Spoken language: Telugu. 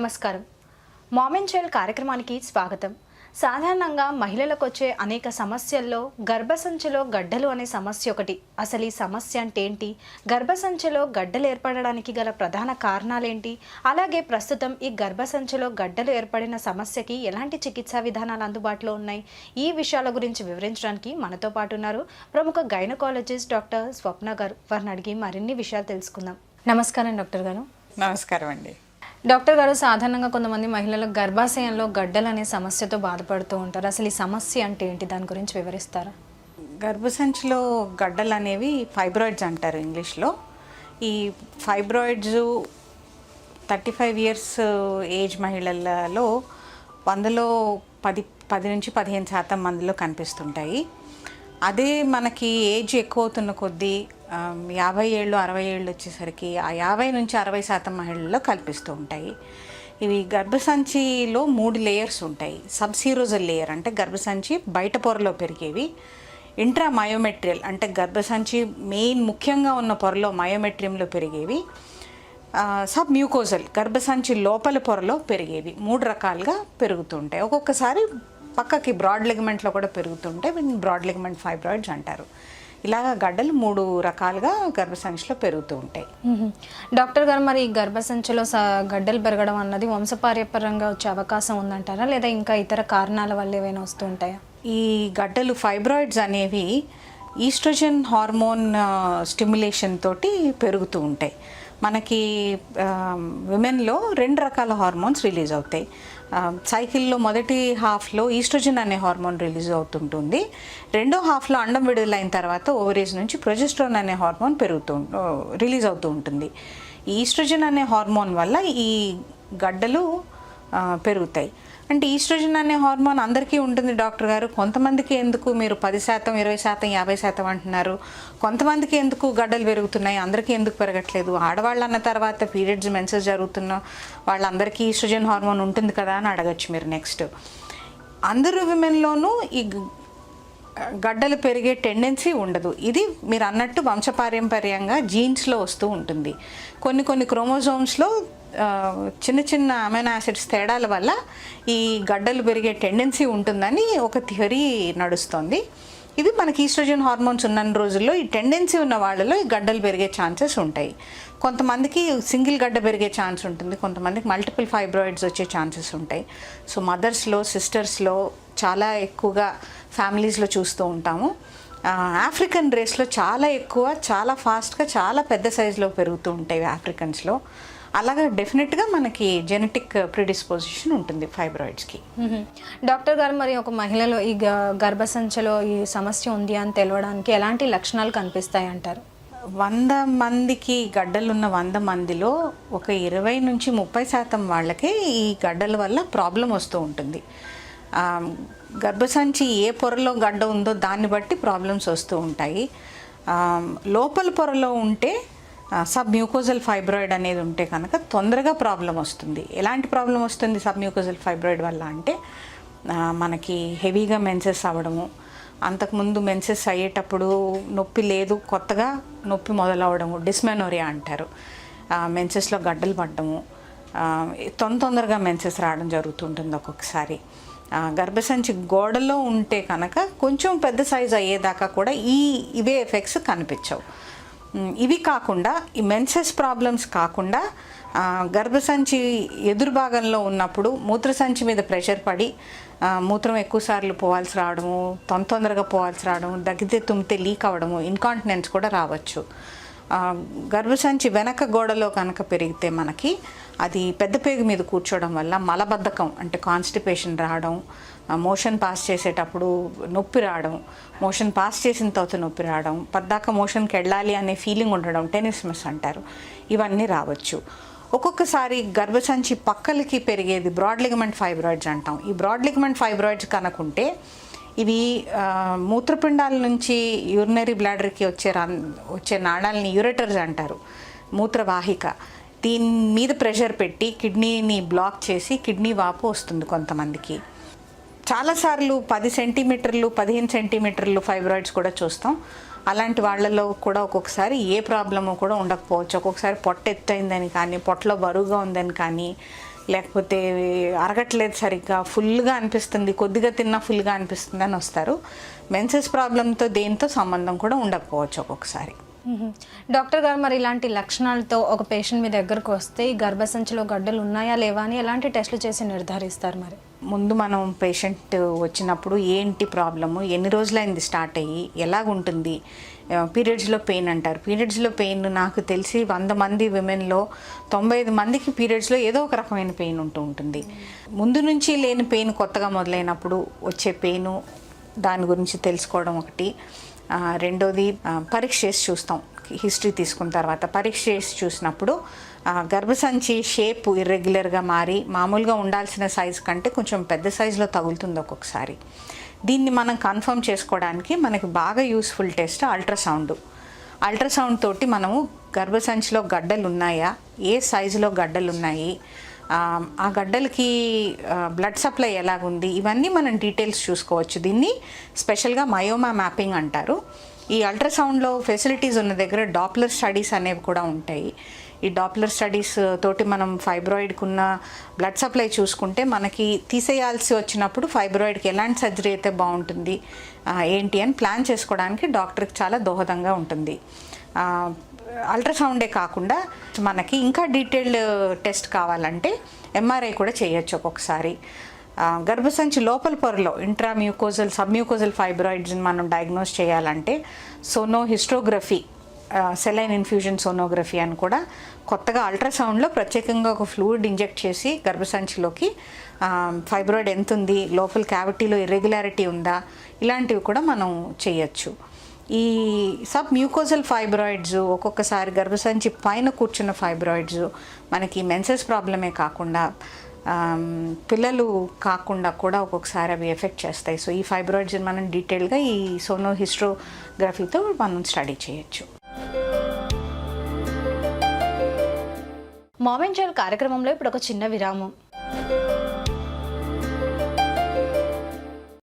నమస్కారం. మామ్ అండ్ చైల్డ్ కార్యక్రమానికి స్వాగతం. సాధారణంగా మహిళలకు వచ్చే అనేక సమస్యల్లో గర్భసంచిలో గడ్డలు అనే సమస్య ఒకటి. అసలు ఈ సమస్య అంటే ఏంటి, గర్భసంచిలో గడ్డలు ఏర్పడడానికి గల ప్రధాన కారణాలేంటి, అలాగే ప్రస్తుతం ఈ గర్భసంచిలో గడ్డలు ఏర్పడిన సమస్యకి ఎలాంటి చికిత్సా విధానాలు అందుబాటులో ఉన్నాయి, ఈ విషయాల గురించి వివరించడానికి మనతో పాటు ఉన్నారు ప్రముఖ గైనకాలజిస్ట్ డాక్టర్ స్వప్న గారు. వారిని అడిగి మరిన్ని విషయాలు తెలుసుకుందాం. నమస్కారం డాక్టర్ గారు. నమస్కారం అండి. డాక్టర్ గారు, సాధారణంగా కొంతమంది మహిళలు గర్భాశయంలో గడ్డలు అనే సమస్యతో బాధపడుతూ ఉంటారు. అసలు ఈ సమస్య అంటే ఏంటి, దాని గురించి వివరిస్తారా? గర్భసంచిలో గడ్డలు అనేవి ఫైబ్రాయిడ్స్ అంటారు ఇంగ్లీష్లో. ఈ ఫైబ్రాయిడ్స్ 35 ఇయర్స్ ఏజ్ మహిళలలో 100లో 10 నుంచి 15% మందిలో కనిపిస్తుంటాయి. అదే మనకి ఏజ్ ఎక్కువ అవుతున్న కొద్దీ 50 ఏళ్ళు 60 ఏళ్ళు వచ్చేసరికి ఆ 50 నుంచి 60% మహిళల్లో కల్పిస్తూ ఉంటాయి. ఇవి గర్భసంచిలో 3 లేయర్స్ ఉంటాయి. సబ్సీరోజల్ లేయర్ అంటే గర్భసంచి బయట పొరలో పెరిగేవి, ఇంట్రా మయోమెట్రియల్ అంటే గర్భసంచి మెయిన్ ముఖ్యంగా ఉన్న పొరలో మయోమెట్రియంలో పెరిగేవి, సబ్ మ్యూకోజల్ గర్భసంచి లోపల పొరలో పెరిగేవి. 3 రకాలుగా పెరుగుతుంటాయి. ఒక్కొక్కసారి పక్కకి బ్రాడ్ లిగమెంట్లో కూడా పెరుగుతుంటే వీటిని బ్రాడ్ లిగమెంట్ ఫైబ్రాయిడ్స్ అంటారు. ఇలాగ గడ్డలు 3 రకాలుగా గర్భసంచిలో పెరుగుతూ ఉంటాయి. డాక్టర్ గారు, మరి ఈ గర్భసంచిలో గడ్డలు పెరగడం అన్నది వంశపార్యపరంగా వచ్చే అవకాశం ఉందంటారా, లేదా ఇంకా ఇతర కారణాల వల్ల ఏమైనా వస్తూ ఉంటాయా? ఈ గడ్డలు ఫైబ్రాయిడ్స్ అనేవి ఈస్ట్రోజన్ హార్మోన్ స్టిమ్యులేషన్ తోటి పెరుగుతూ ఉంటాయి. మనకి విమెన్లో 2 రకాల హార్మోన్స్ రిలీజ్ అవుతాయి. సైకిల్లో మొదటి హాఫ్లో ఈస్ట్రోజన్ అనే హార్మోన్ రిలీజ్ అవుతుంటుంది. రెండో హాఫ్లో అండం విడుదలైన తర్వాత ఓవరీస్ నుంచి ప్రొజెస్ట్రాన్ అనే హార్మోన్ రిలీజ్ అవుతూ ఉంటుంది. ఈ ఈస్ట్రోజన్ అనే హార్మోన్ వల్ల ఈ గడ్డలు పెరుగుతాయి. అంటే ఈస్ట్రోజన్ అనే హార్మోన్ అందరికీ ఉంటుంది డాక్టర్ గారు, కొంతమందికి ఎందుకు మీరు 10%, 20%, 50% అంటున్నారు, కొంతమందికి ఎందుకు గడ్డలు పెరుగుతున్నాయి, అందరికీ ఎందుకు పెరగట్లేదు? ఆడవాళ్ళు అన్న తర్వాత పీరియడ్స్ మెన్సెస్ జరుగుతున్న వాళ్ళందరికీ ఈస్ట్రోజన్ హార్మోన్ ఉంటుంది కదా అని అడగచ్చు మీరు. నెక్స్ట్, అందరూ విమెన్లోనూ ఈ గడ్డలు పెరిగే టెండెన్సీ ఉండదు. ఇది మీరు అన్నట్టు వంశపారంపర్యంగా జీన్స్లో వస్తూ ఉంటుంది. కొన్ని క్రోమోజోమ్స్లో చిన్న చిన్న అమైనో యాసిడ్స్ తేడాల వల్ల ఈ గడ్డలు పెరిగే టెండెన్సీ ఉంటుందని ఒక థియరీ నడుస్తుంది. ఇది మనకి ఈస్ట్రోజన్ హార్మోన్స్ ఉన్న రోజుల్లో ఈ టెండెన్సీ ఉన్న వాళ్ళలో ఈ గడ్డలు పెరిగే ఛాన్సెస్ ఉంటాయి. కొంతమందికి సింగిల్ గడ్డ పెరిగే ఛాన్స్ ఉంటుంది, కొంతమందికి మల్టిపుల్ ఫైబ్రాయిడ్స్ వచ్చే ఛాన్సెస్ ఉంటాయి. సో మదర్స్లో, సిస్టర్స్లో చాలా ఎక్కువగా ఫ్యామిలీస్లో చూస్తూ ఉంటాము. ఆఫ్రికన్ రేస్లో చాలా ఎక్కువ, చాలా ఫాస్ట్గా, చాలా పెద్ద సైజులో పెరుగుతూ ఉంటాయి ఆఫ్రికన్స్లో. అలాగే డెఫినెట్గా మనకి జెనెటిక్ ప్రిడిస్పోజిషన్ ఉంటుంది ఫైబ్రాయిడ్స్కి. డాక్టర్ గారు, మరి ఒక మహిళలో ఈ గర్భసంచిలో ఈ సమస్య ఉంది అని తెలవడానికి ఎలాంటి లక్షణాలు కనిపిస్తాయి అంటారు? 100 మందికి గడ్డలున్న 100 మందిలో ఒక 20 నుంచి 30% వాళ్ళకే ఈ గడ్డల వల్ల ప్రాబ్లం వస్తూ ఉంటుంది. గర్భసంచి ఏ పొరలో గడ్డ ఉందో దాన్ని బట్టి ప్రాబ్లమ్స్ వస్తూ ఉంటాయి. లోపల పొరలో ఉంటే సబ్ మ్యూకోజల్ ఫైబ్రాయిడ్ అనేది ఉంటే కనుక తొందరగా ప్రాబ్లం వస్తుంది. ఎలాంటి ప్రాబ్లం వస్తుంది సబ్ మ్యూకోజల్ ఫైబ్రాయిడ్ వల్ల అంటే మనకి హెవీగా మెన్సెస్ అవ్వడము, అంతకుముందు మెన్సెస్ అయ్యేటప్పుడు నొప్పి లేదు, కొత్తగా నొప్పి మొదలవడము, డిస్మెనోరియా అంటారు. మెన్సెస్లో గడ్డలు పడ్డము, తొందరగా మెన్సెస్ రావడం జరుగుతుంటుంది ఒక్కొక్కసారి. గర్భసంచి గోడలో ఉంటే కనుక కొంచెం పెద్ద సైజు అయ్యేదాకా కూడా ఇవే ఎఫెక్ట్స్ కనిపించవు. ఇవి కాకుండా ఈ మెన్సెస్ ప్రాబ్లమ్స్ కాకుండా గర్భసంచి ఎదురు భాగంలో ఉన్నప్పుడు మూత్రసంచి మీద ప్రెషర్ పడి మూత్రం ఎక్కువసార్లు పోవాల్సి రావడము, తొందరగా పోవాల్సి రావడము, దగ్గితే తుమ్మితే లీక్ అవ్వడము, ఇన్కాంటినెన్స్ కూడా రావచ్చు. గర్భసంచి వెనక గోడలో కనుక పెరిగితే మనకి అది పెద్ద పేగు మీద కూర్చోవడం వల్ల మలబద్ధకం అంటే కాన్స్టిపేషన్ రావడం, మోషన్ పాస్ చేసేటప్పుడు నొప్పి రావడం, మోషన్ పాస్ చేసిన తర్వాత నొప్పి రావడం, పద్దాక మోషన్కి వెళ్ళాలి అనే ఫీలింగ్ ఉండడం, టెనిస్మస్ అంటారు, ఇవన్నీ రావచ్చు. ఒక్కొక్కసారి గర్భసంచి పక్కలకి పెరిగేది బ్రాడ్ లిగమెంట్ ఫైబ్రాయిడ్స్ అంటాం. ఈ బ్రాడ్ లిగమెంట్ ఫైబ్రాయిడ్స్ కనుకుంటే ఇవి మూత్రపిండాల నుంచి యూరినరీ బ్లాడర్కి వచ్చే నాళాలని యూరెటర్స్ అంటారు, మూత్రవాహిక. దీని మీద ప్రెషర్ పెట్టి కిడ్నీని బ్లాక్ చేసి కిడ్నీ వాపు వస్తుంది కొంతమందికి. చాలాసార్లు 10 సెంటీమీటర్లు 15 సెంటీమీటర్లు ఫైబ్రాయిడ్స్ కూడా చూస్తాం. అలాంటి వాళ్ళలో కూడా ఒక్కొక్కసారి ఏ ప్రాబ్లము కూడా ఉండకపోవచ్చు. ఒక్కొక్కసారి పొట్ట ఎత్తైందని కానీ, పొట్టలో బరువుగా ఉందని కానీ, లేకపోతే అరగట్లేదు సరిగ్గా, ఫుల్గా అనిపిస్తుంది, కొద్దిగా తిన్నా ఫుల్గా అనిపిస్తుంది అని వస్తారు. మెన్సెస్ ప్రాబ్లంతో దేంతో సంబంధం కూడా ఉండకపోవచ్చు ఒక్కొక్కసారి. డాక్టర్ గారు, మరి ఇలాంటి లక్షణాలతో ఒక పేషెంట్ మీ దగ్గరకు వస్తే ఈ గర్భసంచిలో గడ్డలు ఉన్నాయా లేవా అని ఎలాంటి టెస్టులు చేసి నిర్ధారిస్తారు? మరి ముందు మనం పేషెంట్ వచ్చినప్పుడు ఏంటి ప్రాబ్లము, ఎన్ని రోజులైంది స్టార్ట్ అయ్యి, ఎలాగుంటుంది, పీరియడ్స్లో పెయిన్ అంటారు. పీరియడ్స్లో పెయిన్ నాకు తెలిసి 100 మంది విమెన్లో 95 మందికి పీరియడ్స్లో ఏదో ఒక రకమైన పెయిన్ ఉంటూ ఉంటుంది. ముందు నుంచి లేని పెయిన్ కొత్తగా మొదలైనప్పుడు వచ్చే పెయిన్, దాని గురించి తెలుసుకోవడం ఒకటి. రెండోది పరీక్ష చేసి చూస్తాం. హిస్టరీ తీసుకున్న తర్వాత పరీక్ష చేసి చూసినప్పుడు గర్భసంచి షేప్ ఇర్రెగ్యులర్గా మారి మామూలుగా ఉండాల్సిన సైజు కంటే కొంచెం పెద్ద సైజులో తగులుతుంది ఒక్కొక్కసారి. దీన్ని మనం కన్ఫర్మ్ చేసుకోవడానికి మనకి బాగా యూస్ఫుల్ టెస్ట్ అల్ట్రాసౌండ్. అల్ట్రాసౌండ్ తోటి మనము గర్భసంచిలో గడ్డలు ఉన్నాయా, ఏ సైజులో గడ్డలు ఉన్నాయి, ఆ గడ్డలకి బ్లడ్ సప్లై ఎలాగుంది, ఇవన్నీ మనం డీటెయిల్స్ చూసుకోవచ్చు. దీన్ని స్పెషల్గా మయోమా మ్యాపింగ్ అంటారు. ఈ అల్ట్రాసౌండ్లో ఫెసిలిటీస్ ఉన్న దగ్గర డాప్లర్ స్టడీస్ అనేవి కూడా ఉంటాయి. ఈ డాప్లర్ స్టడీస్ తోటి మనం ఫైబ్రాయిడ్కి ఉన్న బ్లడ్ సప్లై చూసుకుంటే మనకి తీసేయాల్సి వచ్చినప్పుడు ఫైబ్రాయిడ్కి ఎలాంటి సర్జరీ అయితే బాగుంటుంది ఏంటి అని ప్లాన్ చేసుకోవడానికి డాక్టర్కి చాలా దోహదంగా ఉంటుంది. అల్ట్రాసౌండే కాకుండా మనకి ఇంకా డీటెయిల్డ్ టెస్ట్ కావాలంటే ఎంఆర్ఐ కూడా చేయొచ్చు ఒక్కొక్కసారి. గర్భసంచి లోపల పొరలో ఇంట్రామ్యూకోజల్, సబ్మ్యూకోజల్ ఫైబ్రాయిడ్స్ని మనం డయాగ్నోస్ చేయాలంటే సోనోహిస్ట్రోగ్రఫీ, సెలైన్ ఇన్ఫ్యూజన్ సోనోగ్రఫీ అని కూడా కొత్తగా అల్ట్రాసౌండ్లో ప్రత్యేకంగా ఒక ఫ్లూయిడ్ ఇంజెక్ట్ చేసి గర్భసంచిలోకి ఫైబ్రాయిడ్ ఎంత ఉంది, లోపల క్యావిటీలో ఇర్రెగ్యులారిటీ ఉందా, ఇలాంటివి కూడా మనం చేయొచ్చు. ఈ సబ్ మ్యూకోజల్ ఫైబ్రాయిడ్స్, ఒక్కొక్కసారి గర్భసంచి పైన కూర్చున్న ఫైబ్రాయిడ్స్ మనకి మెన్సెస్ ప్రాబ్లమే కాకుండా పిల్లలు కాకుండా కూడా ఒక్కొక్కసారి అవి ఎఫెక్ట్ చేస్తాయి. సో ఈ ఫైబ్రాయిడ్స్ మనం డీటెయిల్గా ఈ సోనోహిస్ట్రోగ్రఫీతో మనం స్టడీ చేయొచ్చు. మామ్ అండ్ చైల్డ్ కార్యక్రమంలో ఇప్పుడు ఒక చిన్న విరామం.